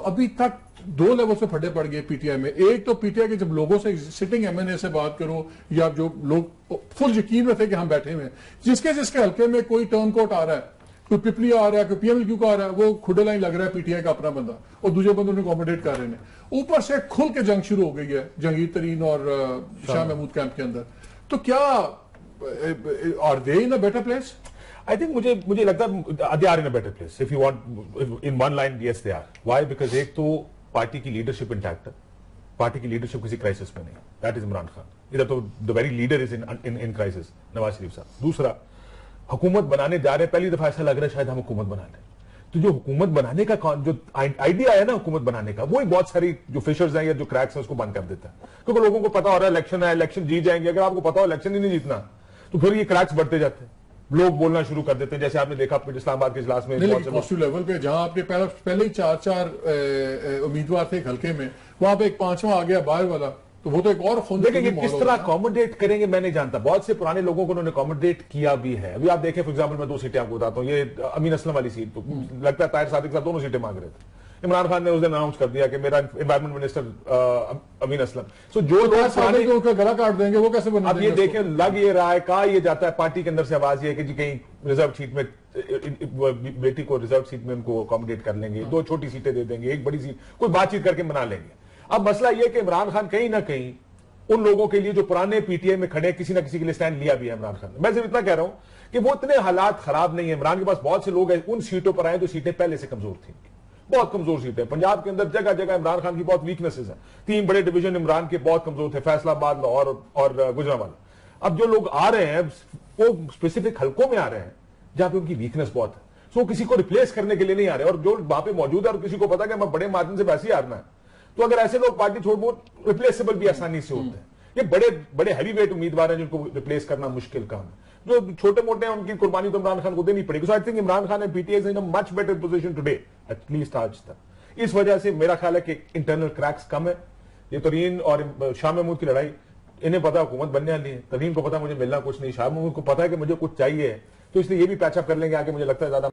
अभी तक 2 लेवल से फटे पड़ गए पीटीआई में। एक तो पीटीआई के जब लोगों से सिटिंग एमएनए से बात करो या जो लोग फुल यकीन में थे कि हम बैठे हुए हैं, जिसके हल्के में कोई टर्न कोट आ रहा है, कोई पिपलिया आ रहा है, कोई पीएमएलक्यू का आ रहा है, वो खुडे लाइन लग रहा है पीटीआई का अपना बंदा और दूसरे बंदों ने अकोमोडेट कर रहे हैं। ऊपर से खुल के जंग शुरू हो गई है जहांगीर तरीन और शाह महमूद कैंप के अंदर। तो क्या are they in a better place? I think मुझे लगता है they are in a better place. If you want in one line, yes they are. Why? Because एक तो पार्टी की लीडरशिप इंटैक्ट है, पार्टी की लीडरशिप किसी क्राइसिस में नहीं, दैट इज इमरान खान। इधर तो the very leader is in crisis, Nawaz Sharif साहब। दूसरा, हुकूमत बनाने जा रहे हैं, पहली दफा ऐसा लग रहा है शायद हम हुकूमत बना लें। तो जो हुकूमत बनाने का जो आइडिया है ना हुकूमत बनाने का, वो ही बहुत सारी जो फिशर्स हैं या जो क्रैक्स हैं उसको बंद कर देता है। क्योंकि लोगों को पता हो रहा है इलेक्शन है, इलेक्शन जीत जाएंगे। अगर आपको पता हो इलेक्शन ही नहीं जीतना तो फिर ये क्रैक्स बढ़ते जाते हैं, लोग बोलना शुरू कर देते हैं। जैसे आपने देखा इस्लामाबाद के इजलास में पॉजिटिव लेवल पे जहां आपने पहले ही 4 उम्मीदवार थे हल्के में, वहां पे एक 5वां आ गया बाहर वाला, तो वो तो एक और देखिए किस तरह अकोमोडेट करेंगे मैं नहीं जानता। बहुत से पुराने लोगों को उन्होंने अकोमोडेट किया भी है। अभी आप देखें फॉर एग्जांपल, मैं 2 सीटें आपको बताता हूं। ये अमीन असलम वाली सीट लगता है ताहिर सादिक साहब दोनों सीटें मांग रहे थे। इमरान खान ने उस दिन अनाउंस कर दिया कि मेरा एनवायरमेंट मिनिस्टर अमीन असलम। सो जो लोग गला काट देंगे वो कैसे बना? अब ये देखें, लग ये रहा है, कहा ये जाता है पार्टी के अंदर से आवाज ये है कि जी कहीं रिजर्व सीट में बेटी को रिजर्व सीट में उनको अकोमोडेट कर लेंगे, 2 छोटी सीटें दे देंगे, एक बड़ी सीट, कोई बातचीत करके बना लेंगे। अब मसला यह कि इमरान खान कहीं ना कहीं उन लोगों के लिए जो पुराने पीटीआई में खड़े किसी ना किसी के लिए स्टैंड लिया भी है इमरान खान ने। मैं सिर्फ इतना कह रहा हूं कि वो इतने हालात खराब नहीं है। इमरान के पास बहुत से लोग हैं उन सीटों पर आए जो सीटें पहले से कमजोर थी, बहुत कमजोर सीटें। पंजाब के अंदर जगह जगह इमरान खान की बहुत वीकनेसेस हैं। 3 बड़े डिवीजन इमरान के बहुत कमजोर थे, फैसलाबाद, लाहौर और गुजरांवाला। अब जो लोग आ रहे हैं वो स्पेसिफिक हलकों में आ रहे हैं जहां पे उनकी वीकनेस बहुत है। सो किसी को रिप्लेस करने के लिए नहीं आ रहे, और जो वहां पे मौजूद है और किसी को पता है कि मैं बड़े मार्जिन से वैसे ही हारना है, तो अगर ऐसे लोग पार्टी छोड़, वो रिप्लेसेबल भी आसानी से होते हैं। ये बड़े बड़े हैवी वेट उम्मीदवार हैं जिनको रिप्लेस करना मुश्किल काम है। जो छोटे मोटे हैं उनकी कुर्बानी तो इमरान खान को देनी पड़ेगी। So I think Imran Khan and PTI is in a much better position today, at least आज तक। इस वजह से मेरा ख्याल है कि इंटरनल क्रैक्स कम है। ये तरीन और शाह महमूद की लड़ाई, इन्हें पता हुकूमत बनने वाली है, तरीन को पता मुझे मिलना कुछ नहीं, शाह महमूद को पता है कि मुझे कुछ चाहिए, तो इसलिए ये भी पैचअप कर लेंगे आगे, मुझे लगता है ज्यादा